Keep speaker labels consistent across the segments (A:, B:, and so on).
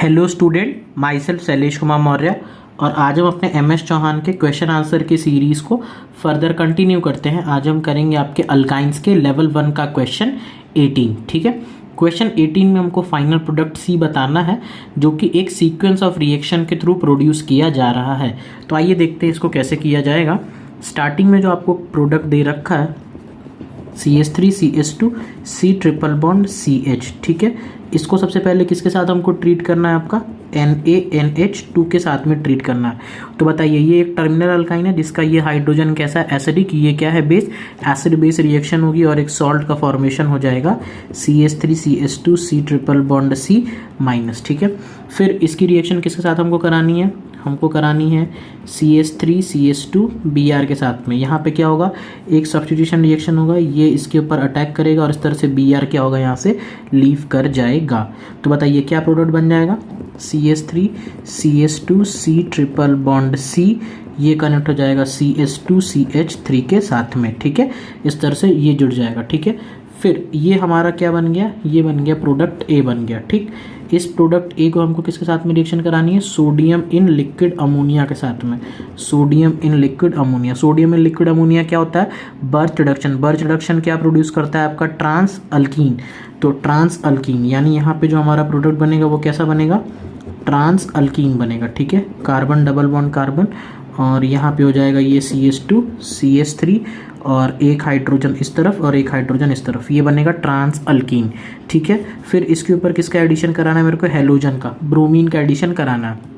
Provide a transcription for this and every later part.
A: Hello student, my self Shailesh Kumar Maurya और आज हम अपने एम एस चौहान के क्वेश्चन आंसर की सीरीज़ को फर्दर कंटिन्यू करते हैं। आज हम करेंगे आपके अल्काइंस के लेवल 1 का क्वेश्चन 18। ठीक है, क्वेश्चन 18 में हमको फाइनल प्रोडक्ट सी बताना है जो कि एक सीक्वेंस ऑफ रिएक्शन के थ्रू प्रोड्यूस किया जा रहा है। तो आइए देखते हैं इसको कैसे किया जाएगा। स्टार्टिंग में जो आपको प्रोडक्ट दे रखा है CH3 CH2 C triple bond CH, ठीक है, इसको सबसे पहले किसके साथ हमको ट्रीट करना है? आपका NaNH2 के साथ में ट्रीट करना है। तो बताइए, ये एक टर्मिनल अल्काइन है जिसका ये हाइड्रोजन कैसा है? एसिडिक। ये क्या है? बेस। एसिड बेस रिएक्शन होगी और एक सॉल्ट का फॉर्मेशन हो जाएगा CH3 CH2 C triple bond C minus. ठीक है, फिर इसकी रिएक्शन किसके साथ हमको करानी है? हमको करानी है CH3 CH2 Br के साथ में। यहाँ पे क्या होगा? एक सब्स्टिट्यूशन रिएक्शन होगा, ये इसके ऊपर अटैक करेगा और इस तरह से Br क्या होगा? यहाँ से लीव कर जाएगा। तो बताइए क्या प्रोडक्ट बन जाएगा? CH3 CH2 C triple bond C, ये कनेक्ट हो जाएगा CH2 CH3 के साथ में। ठीक है, इस तरह से ये जुड़ जाएगा। ठीक है, फिर ये हमारा क्या बन गया? ये बन गया प्रोडक्ट A बन गया। ठीक, इस प्रोडक्ट A को हमको किसके साथ में रिएक्शन करानी है? सोडियम इन लिक्विड अमोनिया के साथ में। Sodium in liquid ammonia. Sodium in liquid ammonia क्या होता है? Birch reduction. बर्च रिडक्शन क्या प्रोड्यूस करता है? आपका ट्रांस अल्कीन। तो ट्रांस अल्कीन यानी यहाँ पे जो हमारा प्रोडक्ट बनेगा वो कैसा बनेगा? ट्रांस अल्कीन बनेगा। ठीक है, कार्बन डबल बॉन्ड कार्बन और यहाँ पे हो जाएगा ये CH2 CH3 और एक हाइड्रोजन इस तरफ और एक हाइड्रोजन इस तरफ, ये बनेगा ट्रांस अल्कीन। ठीक है, फिर इसके ऊपर किसका एडिशन कराना है मेरे को? हैलोजन का, ब्रोमीन का एडिशन कराना है।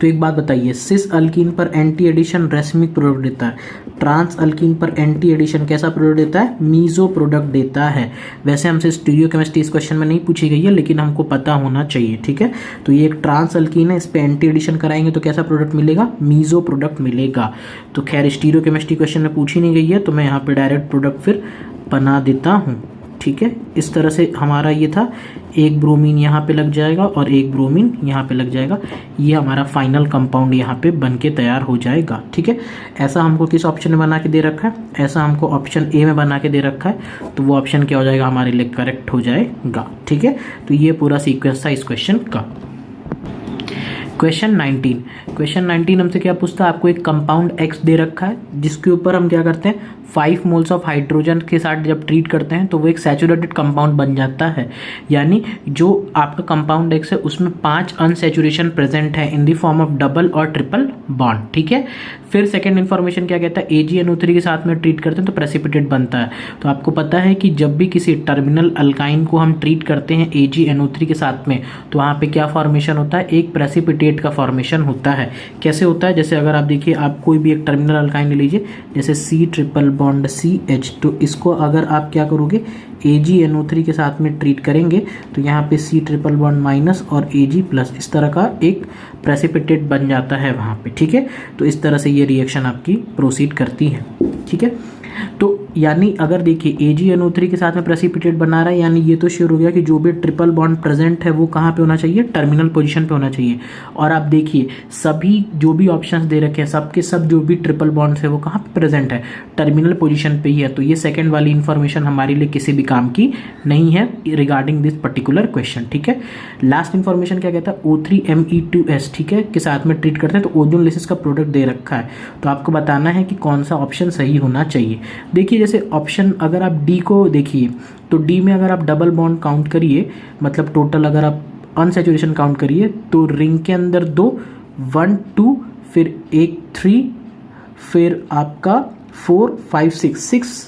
A: तो एक बात बताइए, सिस अल्कीन पर एंटी एडिशन रेसमिक प्रोडक्ट देता है, ट्रांस अल्कीन पर एंटी एडिशन कैसा प्रोडक्ट देता है? मीजो प्रोडक्ट देता है। वैसे हमसे स्टीरियोकेमिस्ट्री इस क्वेश्चन में नहीं पूछी गई है लेकिन हमको पता होना चाहिए। ठीक है, तो ये एक ट्रांस अल्कीन है, इस पर एंटी एडिशन कराएंगे तो कैसा प्रोडक्ट मिलेगा? मीजो प्रोडक्ट मिलेगा। तो खैर स्टीरियोकेमिस्ट्री क्वेश्चन में पूछी नहीं गई है तो मैं यहाँ पे डायरेक्ट प्रोडक्ट फिर बना देता हूँ। ठीक है, इस तरह से हमारा ये था, एक ब्रोमीन यहाँ पे लग जाएगा और एक ब्रोमीन यहाँ पे लग जाएगा, ये हमारा फाइनल कंपाउंड यहाँ पे बन के तैयार हो जाएगा। ठीक है, ऐसा हमको किस ऑप्शन में बना के दे रखा है? ऐसा हमको ऑप्शन ए में बना के दे रखा है, तो वो ऑप्शन क्या हो जाएगा? हमारे लिए करेक्ट हो जाएगा। ठीक है, तो ये पूरा सीक्वेंस था इस क्वेश्चन का। क्वेश्चन 19 हमसे क्या पूछता है? आपको एक कंपाउंड X दे रखा है जिसके ऊपर हम क्या करते हैं? 5 मोल्स ऑफ हाइड्रोजन के साथ जब ट्रीट करते हैं तो वो एक सैचुरेटेड कंपाउंड बन जाता है। यानी जो आपका कंपाउंड X है उसमें 5 अनसैचुरेशन प्रेजेंट है in the form of double और ट्रिपल बॉन्ड। ठीक है, फिर सेकेंड इन्फॉर्मेशन क्या कहता है? AgNO3 के साथ में ट्रीट करते हैं तो प्रेसिपिटेट बनता है। तो आपको पता है कि जब भी किसी टर्मिनल अल्काइन को हम ट्रीट करते हैं AgNO3 के साथ में तो वहाँ पे क्या फॉर्मेशन होता है? एक प्रेसिपिटेट का फॉर्मेशन होता है। कैसे होता है? जैसे अगर आप देखिए, आप कोई भी एक टर्मिनल अल्काइन ले लीजिए, जैसे C ट्रिपल बॉन्ड CH, तो इसको अगर आप क्या करोगे? AgNO3 के साथ में ट्रीट करेंगे तो यहाँ पे C ट्रिपल बॉन्ड माइनस और Ag प्लस इस तरह का एक प्रेसिपिटेट बन जाता है वहाँ पे। ठीक है, तो इस तरह से ये रिएक्शन आपकी प्रोसीड करती है। ठीक है, तो यानी अगर देखिए AgNO3 के साथ में प्रेसिपिटेट बना रहा है, यानी ये तो श्योर हो गया कि जो भी ट्रिपल बॉन्ड प्रेजेंट है वो कहाँ पे होना चाहिए? टर्मिनल पोजीशन पे होना चाहिए। और आप देखिए सभी जो भी ऑप्शंस दे रखे हैं सबके सब जो भी ट्रिपल बॉन्ड्स है वो कहाँ पे प्रेजेंट है? टर्मिनल पोजीशन पे ही है। तो ये सेकंड वाली इंफॉर्मेशन हमारे लिए किसी भी काम की नहीं है रिगार्डिंग दिस पर्टिकुलर क्वेश्चन। ठीक है, लास्ट इंफॉर्मेशन क्या कहता है? O3Me2S, ठीक है, के साथ में ट्रीट करते हैं तो ओजोन लेसिस का प्रोडक्ट दे रखा है। तो आपको बताना है कि कौन सा ऑप्शन सही होना चाहिए। देखिए जैसे ऑप्शन अगर आप डी को देखिए तो डी में अगर आप डबल बॉन्ड काउंट करिए, मतलब टोटल अगर आप अनसैचुरेशन काउंट करिए तो रिंग के अंदर 2, 1 2, फिर एक 3, फिर आपका 4 5 6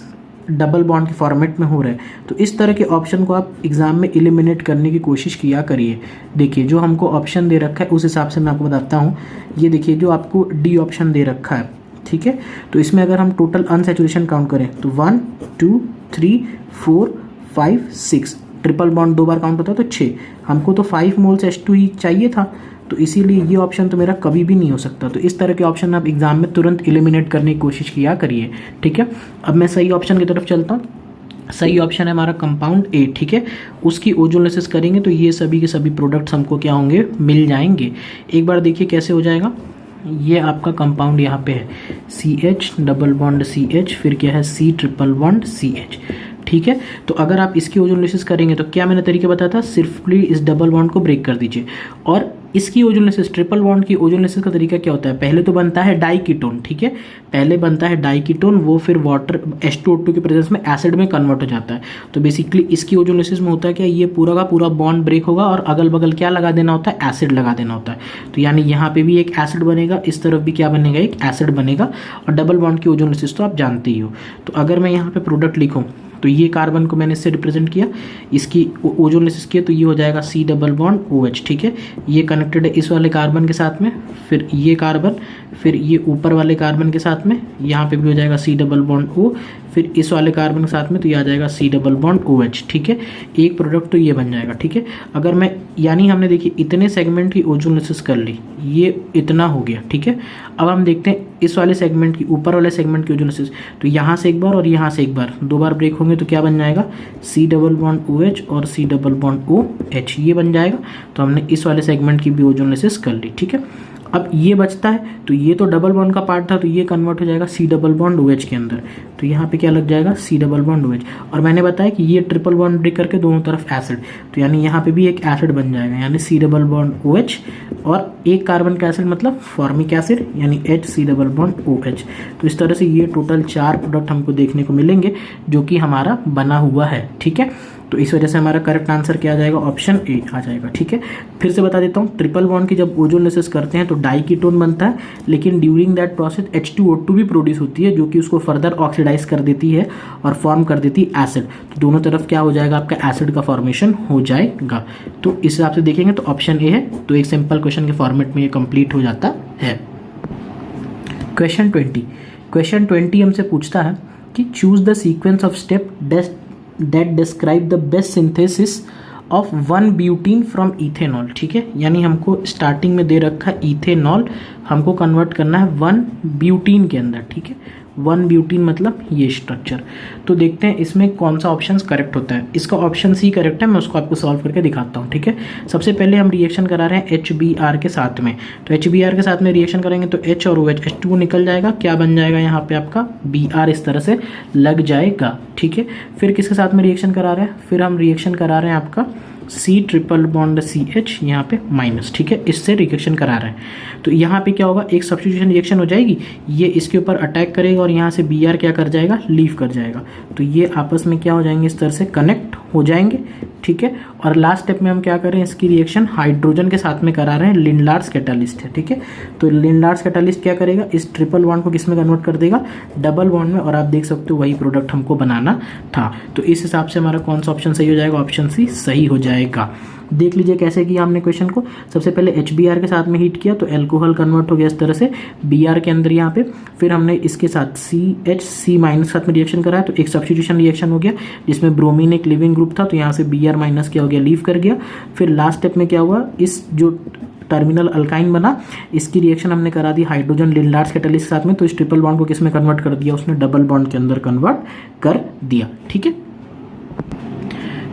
A: डबल बॉन्ड के फॉर्मेट में हो रहा है। तो इस तरह के ऑप्शन को आप एग्जाम में एलिमिनेट करने की कोशिश किया करिए। देखिए जो हमको ऑप्शन दे रखा है उस हिसाब से मैं आपको बताता हूँ। ये देखिए जो आपको डी ऑप्शन दे रखा है, ठीक है, तो इसमें अगर हम टोटल अनसैचुरेशन काउंट करें तो 1 2 3 4 5 6, ट्रिपल बॉन्ड 2 बार काउंट होता है तो 6। हमको तो 5 मोल्स H2 ही चाहिए था, तो इसीलिए ये ऑप्शन तो मेरा कभी भी नहीं हो सकता। तो इस तरह के ऑप्शन आप एग्जाम में तुरंत एलिमिनेट करने की कोशिश किया करिए। ठीक है, अब मैं सही ऑप्शन की तरफ चलता हूँ। सही ऑप्शन है हमारा कंपाउंड A। ठीक है, उसकी ओजोन लेसिस करेंगे तो ये सभी के सभी प्रोडक्ट्स हमको क्या होंगे? मिल जाएंगे। एक बार देखिए कैसे हो जाएगा। ये आपका कंपाउंड यहाँ पे है CH डबल बॉन्ड CH, फिर क्या है? C triple bond CH। ठीक है। तो अगर आप इसकी ओजोनोलिसिस करेंगे तो क्या मैंने तरीका बताया था, सिर्फली इस डबल बॉन्ड को ब्रेक कर दीजिए। और इसकी ओजोनोलिसिस, ट्रिपल बॉन्ड की ओजोनोलिसिस का तरीका क्या होता है, पहले तो बनता है डाइकीटोन, ठीक है, पहले बनता है डाइकीटोन, वो फिर वाटर H2O2 के प्रेजेंस में एसिड में कन्वर्ट हो जाता है। तो बेसिकली इसकी ओजोनोलिसिस में होता है कि ये पूरा का पूरा बॉन्ड ब्रेक होगा और अगल बगल क्या लगा देना होता है, एसिड लगा देना होता है। तो यानी यहाँ पे भी एक एसिड बनेगा, इस तरफ भी क्या बनेगा, एक एसिड बनेगा। और डबल बॉन्ड की ओजोनोलिसिस तो आप जानते ही हो। तो अगर मैं यहाँ पे प्रोडक्ट लिखूँ तो ये कार्बन को मैंने इससे रिप्रेजेंट किया, इसकी ओजोनोलिसिस किया, तो ये हो जाएगा C डबल बॉन्ड OH, ठीक है। ये कनेक्टेड है इस वाले कार्बन के साथ में, फिर ये कार्बन, फिर ये ऊपर वाले कार्बन के साथ में, यहाँ पे भी हो जाएगा C डबल बॉन्ड O, फिर इस वाले कार्बन के साथ में तो ये आ जाएगा C डबल बॉन्ड OH, ठीक है। एक प्रोडक्ट तो ये बन जाएगा, ठीक है। अगर मैं, यानी हमने देखिए इतने सेगमेंट की ओजोनोलिसिस कर ली, ये इतना हो गया, ठीक है। अब हम देखते हैं इस वाले सेगमेंट की, ऊपर वाले सेगमेंट की ओजोनोलिसिस, तो यहाँ से एक बार और यहाँ से एक बार, दो बार ब्रेक होंगे तो क्या बन जाएगा, C डबल बॉन्ड OH और C डबल बॉन्ड OH, ये बन जाएगा। तो हमने इस वाले सेगमेंट की भी ओजोनोलिसिस कर ली, ठीक है। अब ये बचता है, तो ये तो डबल बॉन्ड का पार्ट था, तो ये कन्वर्ट हो जाएगा C डबल बॉन्ड OH के अंदर। तो यहाँ पे क्या लग जाएगा, C डबल बॉन्ड OH। और मैंने बताया कि ये ट्रिपल बॉन्ड ब्रेक करके दोनों तरफ एसिड, तो यानी यहाँ पे भी एक एसिड बन जाएगा, यानी C डबल बॉन्ड OH और एक कार्बन का एसिड मतलब फॉर्मिक एसिड, यानी HC डबल बॉन्ड OH। तो इस तरह से ये टोटल 4 प्रोडक्ट हमको देखने को मिलेंगे जो कि हमारा बना हुआ है, ठीक है। तो इस वजह से हमारा करेक्ट आंसर क्या आ जाएगा, ऑप्शन ए आ जाएगा, ठीक है। फिर से बता देता हूँ, ट्रिपल बॉन्ड की जब ओजोनोलिसिस करते हैं तो डाइकीटोन बनता है, लेकिन ड्यूरिंग दैट प्रोसेस H2O2 भी प्रोड्यूस होती है, जो कि उसको फर्दर ऑक्सीडाइज कर देती है और फॉर्म कर देती है एसिड। तो दोनों तरफ क्या हो जाएगा, आपका एसिड का फॉर्मेशन हो जाएगा। तो इस हिसाब से देखेंगे तो ऑप्शन ए है। तो एक सिंपल क्वेश्चन के फॉर्मेट में ये कंप्लीट हो जाता है। क्वेश्चन 20 हमसे पूछता है कि choose the sequence of step that describe the best synthesis of 1 butene from ethanol, ठीक है। यानी हमको स्टार्टिंग में दे रखा है इथेनॉल, हमको कन्वर्ट करना है 1 ब्यूटीन के अंदर, ठीक है। 1 ब्यूटीन मतलब ये स्ट्रक्चर। तो देखते हैं इसमें कौन सा ऑप्शन करेक्ट होता है। इसका ऑप्शन सी करेक्ट है, मैं उसको आपको सॉल्व करके दिखाता हूँ, ठीक है। सबसे पहले हम रिएक्शन करा रहे हैं HBr के साथ में, तो HBr के साथ में रिएक्शन करेंगे तो H और OH, H2O निकल जाएगा, क्या बन जाएगा यहाँ पे आपका Br, इस तरह से लग जाएगा, ठीक है। फिर किसके साथ में रिएक्शन करा रहे हैं, फिर हम रिएक्शन करा रहे हैं आपका C ट्रिपल बॉन्ड CH, यहाँ पे माइनस, ठीक है, इससे रिएक्शन करा रहे हैं। तो यहाँ पे क्या होगा, एक सब्स्टिट्यूशन रिएक्शन हो जाएगी, ये इसके ऊपर अटैक करेगा और यहाँ से Br क्या कर जाएगा, लीव कर जाएगा। तो ये आपस में क्या हो जाएंगे, इस तरह से कनेक्ट हो जाएंगे, ठीक है। और लास्ट स्टेप में हम क्या कर रहे हैं, इसकी रिएक्शन हाइड्रोजन के साथ में करा रहे हैं, लिंडार्स कैटालिस्ट है, ठीक है। तो लिंडार्स कैटालिस्ट क्या करेगा, इस ट्रिपल बॉन्ड को किस में कन्वर्ट कर देगा, डबल बॉन्ड में, और आप देख सकते हो वही प्रोडक्ट हमको बनाना था। तो इस हिसाब से हमारा कौन सा ऑप्शन सही हो जाएगा, ऑप्शन सी सही हो जाएगा। देख लीजिए कैसे किया हमने क्वेश्चन को। सबसे पहले HBr के साथ में हीट किया तो एल्कोहल कन्वर्ट हो गया इस तरह से Br के अंदर यहाँ पे, फिर हमने इसके साथ CH माइनस के साथ में रिएक्शन कराया तो एक सब्स्टिट्यूशन रिएक्शन हो गया जिसमें ब्रोमीन एक लिविंग ग्रुप था, तो यहाँ से Br माइनस क्या हो गया, लीव कर गया। फिर लास्ट स्टेप में क्या हुआ, इस जो टर्मिनल अल्काइन बना, इसकी रिएक्शन हमने करा दी हाइड्रोजन लिंडार्स कैटालिस्ट के साथ में, तो इस ट्रिपल बॉन्ड को किस में कन्वर्ट कर दिया, उसने डबल बॉन्ड के अंदर कन्वर्ट कर दिया, ठीक है।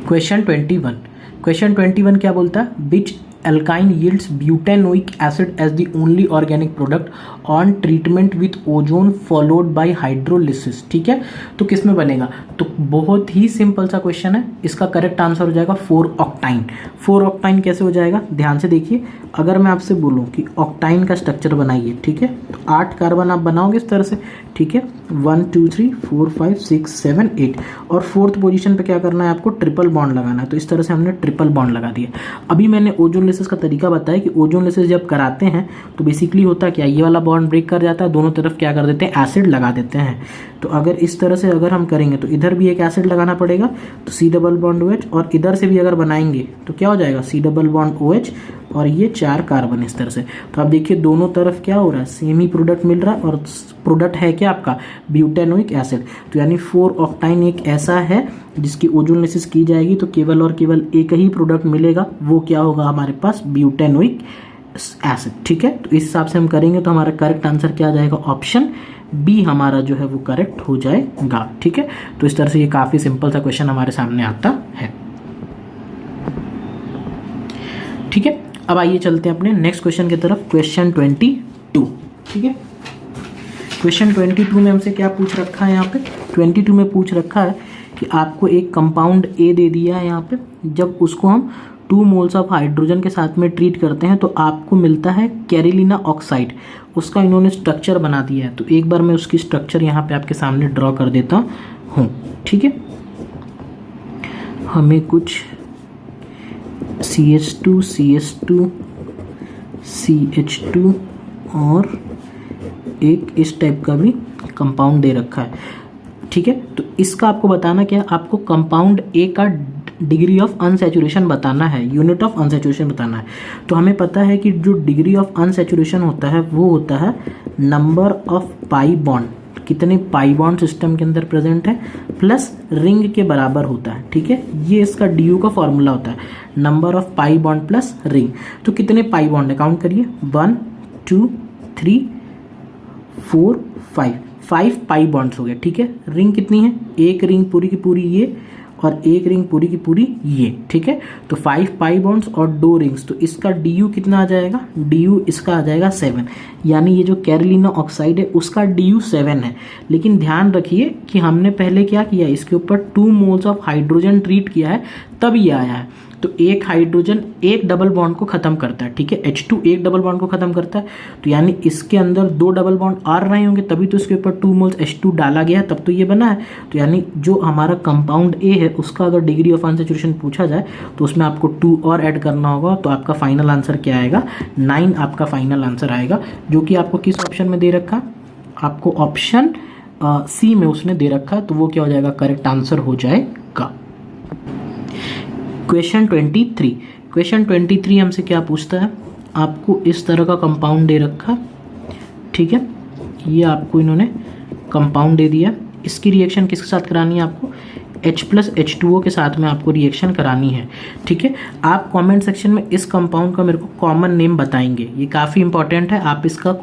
A: क्वेश्चन 21 क्या बोलता है, विच alkyne yields butanoic acid as the only organic product on treatment with ozone followed by hydrolysis, ठीक है। तो किस में बनेगा, तो बहुत ही सिंपल सा क्वेश्चन है, इसका करेक्ट आंसर हो जाएगा 4 ऑक्टाइन। 4 ऑक्टाइन कैसे हो जाएगा, ध्यान से देखिए। अगर मैं आपसे बोलूं कि ऑक्टाइन का स्ट्रक्चर बनाइए, ठीक है, तो 8 कार्बन आप बनाओगे इस तरह से, ठीक है, 1 2 3 4 5 6 7 8, और 4th पोजीशन पे क्या करना है आपको, ट्रिपल बॉन्ड लगाना है। तो इस तरह से हमने ट्रिपल बॉन्ड लगा दिया। अभी मैंने ओजोनोलिसिस का तरीका बताया कि ओजोनोलिसिस जब कराते हैं तो बेसिकली होता क्या, ये वाला बॉन्ड ब्रेक कर जाता है, दोनों तरफ क्या कर देते हैं, एसिड लगा देते हैं। तो अगर इस तरह से अगर हम करेंगे तो इधर भी एक एसिड लगाना पड़ेगा, तो C डबल बॉन्ड OH, और इधर से भी अगर बनाएंगे तो क्या हो जाएगा, C डबल बॉन्ड OH, और ये 4 कार्बन इस तरह से। तो आप देखिए दोनों तरफ क्या हो रहा है, सेम ही प्रोडक्ट मिल रहा है, और प्रोडक्ट है क्या आपका, ब्यूटेनोइक एसिड। तो यानी 4 ऑक्टाइन एक ऐसा है जिसकी ओजोनोलिसिस की जाएगी तो केवल और केवल एक ही प्रोडक्ट मिलेगा, वो क्या होगा हमारे पास, ब्यूटेनोइक एसिड, ठीक है। तो इस हिसाब से हम करेंगे तो हमारा करेक्ट आंसर क्या आ जाएगा, ऑप्शन बी हमारा जो है वो करेक्ट हो जाएगा, ठीक है। तो इस तरह से ये काफी सिंपल सा क्वेश्चन हमारे सामने आता है, ठीक है। अब आइए चलते हैं अपने नेक्स्ट क्वेश्चन की तरफ, क्वेश्चन 22, ठीक है। क्वेश्चन 22 में हमसे क्या पूछ रखा है, यहाँ पे 22 में पूछ रखा है कि आपको एक कंपाउंड ए दे दिया है यहाँ पे, जब उसको हम 2 मोल्स ऑफ हाइड्रोजन के साथ में ट्रीट करते हैं तो आपको मिलता है कैरोलिना ऑक्साइड। उसका इन्होंने स्ट्रक्चर बना दिया है, तो एक बार मैं उसकी स्ट्रक्चर यहाँ पे आपके सामने ड्रॉ कर देता हूँ। ठीक है, हमें कुछ CH2 CH2 CH2 और एक इस टाइप का भी कंपाउंड दे रखा है। ठीक है, तो इसका आपको बताना क्या, आपको कंपाउंड ए का डिग्री ऑफ अनसैचुरेशन बताना है, यूनिट ऑफ अनसैचुरेशन बताना है। तो हमें पता है कि जो डिग्री ऑफ अनसैचुरेशन होता है वो होता है नंबर ऑफ पाई बॉन्ड, कितने पाई बॉन्ड सिस्टम के अंदर प्रेजेंट है, प्लस रिंग के बराबर होता है। ठीक है, ये इसका DU का फॉर्मूला होता है, number of pi bond plus ring. तो कितने पाई बॉन्ड है, काउंट करिए, 1 2 3 4 5 पाई बॉन्ड्स हो गए। ठीक है, रिंग कितनी है, एक रिंग पूरी की पूरी ये और एक रिंग पूरी की पूरी ये। ठीक है, तो 5 पाई बॉन्ड्स और 2 रिंग्स, तो इसका DU कितना आ जाएगा, DU इसका आ जाएगा 7, यानी ये जो कैरोलिना ऑक्साइड है उसका DU 7 है। लेकिन ध्यान रखिए कि हमने पहले क्या किया, इसके ऊपर 2 मोल्स ऑफ हाइड्रोजन ट्रीट किया है तब ये आया है। तो एक हाइड्रोजन एक डबल बॉन्ड को खत्म करता है। ठीक है, H2 एक डबल बॉन्ड को खत्म करता है, तो यानी इसके अंदर 2 डबल बॉन्ड आ रहे होंगे तभी तो इसके ऊपर 2 मोल्स H2 डाला गया है, तब तो ये बना है। तो यानी जो हमारा कंपाउंड ए है उसका अगर डिग्री ऑफ अनसैचुरेशन पूछा जाए तो उसमें आपको 2 और ऐड करना होगा, तो आपका फाइनल आंसर क्या आएगा, 9 आपका फाइनल आंसर आएगा, जो कि आपको किस ऑप्शन में दे रखा, आपको ऑप्शन C में उसने दे रखा है, तो वो क्या हो जाएगा, करेक्ट आंसर हो जाएगा। क्वेश्चन 23 हमसे क्या पूछता है, आपको इस तरह का कंपाउंड दे रखा। ठीक है, ये आपको इन्होंने कंपाउंड दे दिया, इसकी रिएक्शन किसके साथ करानी है, आपको H+H2O के साथ में आपको रिएक्शन करानी है। ठीक है, आप कमेंट सेक्शन में इस कंपाउंड का मेरे को कॉमन नेम बताएंगे, ये काफ़ी इंपॉर्टेंट है, आप इसका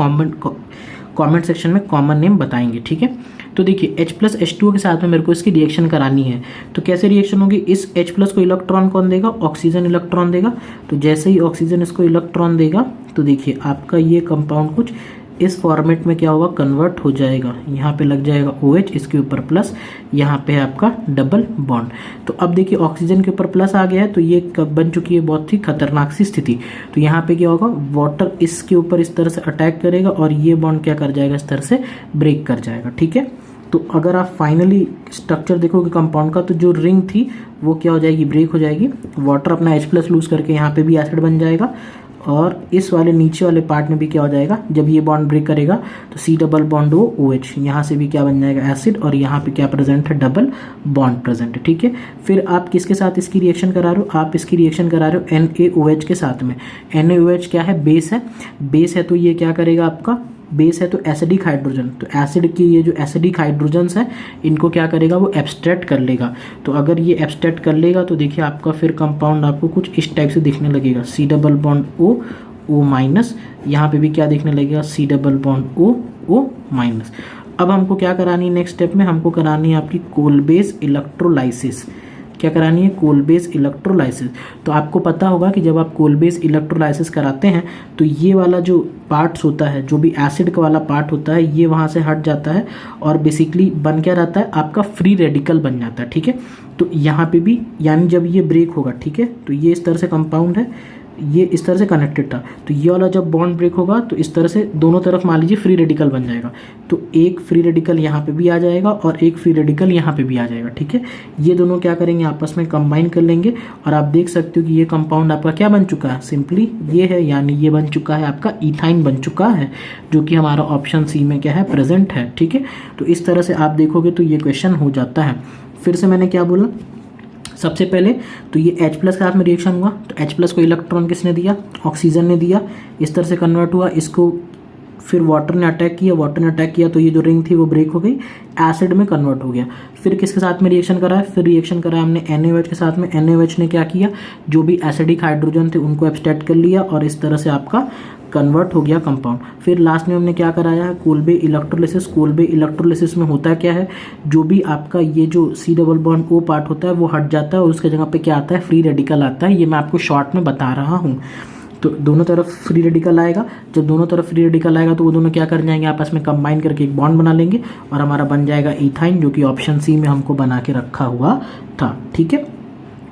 A: कमेंट सेक्शन में कॉमन नेम बताएंगे। ठीक है, तो देखिए H+H2O के साथ में मेरे को इसकी रिएक्शन करानी है, तो कैसे रिएक्शन होगी, इस H+ को इलेक्ट्रॉन कौन देगा, ऑक्सीजन इलेक्ट्रॉन देगा। तो जैसे ही ऑक्सीजन इसको इलेक्ट्रॉन देगा तो देखिए आपका ये कंपाउंड कुछ इस फॉर्मेट में क्या होगा, कन्वर्ट हो जाएगा, यहाँ पे लग जाएगा OH, इसके ऊपर प्लस, यहाँ पे है आपका डबल बॉन्ड। तो अब देखिए ऑक्सीजन के ऊपर प्लस आ गया है, तो ये कब बन चुकी है, बहुत ही खतरनाक सी स्थिति। तो यहाँ पे क्या होगा, वाटर इसके ऊपर इस तरह से अटैक करेगा और ये बॉन्ड क्या कर जाएगा, इस तरह से ब्रेक कर जाएगा। ठीक है, तो अगर आप फाइनली स्ट्रक्चर देखोगे कंपाउंड का, तो जो रिंग थी वो क्या हो जाएगी, ब्रेक हो जाएगी, वाटर अपना H+ लूज करके यहाँ पे भी एसिड बन जाएगा, और इस वाले नीचे वाले पार्ट में भी क्या हो जाएगा, जब ये बॉन्ड ब्रेक करेगा तो C double bond O OH, यहाँ से भी क्या बन जाएगा, एसिड, और यहाँ पे क्या प्रेजेंट है, डबल बॉन्ड प्रेजेंट है। ठीक है, फिर आप किसके साथ इसकी रिएक्शन करा रहे हो, आप इसकी रिएक्शन करा रहे हो NaOH के साथ में। NaOH क्या है, बेस है, बेस है तो ये क्या करेगा, आपका बेस है तो एसिडिक हाइड्रोजन, तो एसिड की ये जो एसिडिक हाइड्रोजन्स हैं इनको क्या करेगा, वो एब्स्ट्रैक्ट कर लेगा। तो अगर ये एब्स्ट्रैक्ट कर लेगा तो देखिए आपका फिर कंपाउंड आपको कुछ इस टाइप से दिखने लगेगा, C double bond O minus, यहाँ पे भी क्या दिखने लगेगा, C double bond O minus. अब हमको क्या करानी है, नेक्स्ट स्टेप में हमको करानी है आपकी कोलबेस इलेक्ट्रोलाइसिस। क्या करानी है, कोलबेस इलेक्ट्रोलाइसिस। तो आपको पता होगा कि जब आप कोलबेस इलेक्ट्रोलाइसिस कराते हैं तो ये वाला जो पार्ट्स होता है, जो भी एसिड का वाला पार्ट होता है, ये वहाँ से हट जाता है और बेसिकली बन क्या रहता है, आपका फ्री रेडिकल बन जाता है। ठीक है, तो यहाँ पे भी यानी जब ये ब्रेक होगा, ठीक है, तो ये इस तरह से कंपाउंड है, ये इस तरह से कनेक्टेड था, तो ये वाला जब बॉन्ड ब्रेक होगा तो इस तरह से दोनों तरफ मान लीजिए फ्री रेडिकल बन जाएगा। तो एक फ्री रेडिकल यहाँ पे भी आ जाएगा और एक फ्री रेडिकल यहाँ पे भी आ जाएगा। ठीक है, ये दोनों क्या करेंगे, आपस में कंबाइन कर लेंगे और आप देख सकते हो कि ये कंपाउंड आपका क्या बन चुका है, सिंपली ये है, यानी ये बन चुका है आपका इथाइन बन चुका है, जो कि हमारा ऑप्शन C में क्या है, प्रेजेंट है। ठीक है, तो इस तरह से आप देखोगे तो ये क्वेश्चन हो जाता है। फिर से मैंने क्या बोला, सबसे पहले तो ये H+ के साथ में रिएक्शन हुआ, तो H+ को इलेक्ट्रॉन किसने दिया, ऑक्सीजन ने दिया, इस तरह से कन्वर्ट हुआ, इसको फिर वाटर ने अटैक किया, तो ये जो रिंग थी वो ब्रेक हो गई, एसिड में कन्वर्ट हो गया। फिर किसके साथ में रिएक्शन करा है, फिर रिएक्शन करा हमने NaOH के साथ में। NaOH ने क्या किया, जो भी एसिडिक हाइड्रोजन थे उनको एब्स्ट्रैक्ट कर लिया और इस तरह से आपका कन्वर्ट हो गया कंपाउंड। फिर लास्ट में हमने क्या कराया है, कोल्बे इलेक्ट्रोलिसिस। कोल्बे इलेक्ट्रोलिसिस में होता क्या है, जो भी आपका ये जो C double bond O part होता है वो हट जाता है और उसके जगह पे क्या आता है, फ्री रेडिकल आता है। ये मैं आपको शॉर्ट में बता रहा हूँ। तो दोनों तरफ फ्री रेडिकल आएगा। जब दोनों तरफ फ्री रेडिकल आएगा तो वो दोनों क्या कर जाएंगे, आपस में कंबाइन करके एक बॉन्ड बना लेंगे और हमारा बन जाएगा इथाइन, जो कि ऑप्शन सी में हमको बना के रखा हुआ था। ठीक है,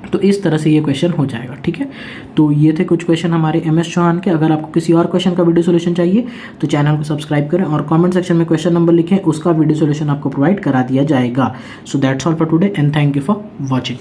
A: तो इस तरह से ये क्वेश्चन हो जाएगा। ठीक है, तो ये थे कुछ क्वेश्चन हमारे MS चौहान के। अगर आपको किसी और क्वेश्चन का वीडियो सोल्यूशन चाहिए तो चैनल को सब्सक्राइब करें और कमेंट सेक्शन में क्वेश्चन नंबर लिखें, उसका वीडियो सोल्यूशन आपको प्रोवाइड करा दिया जाएगा। So that's all for today and thank you for watching.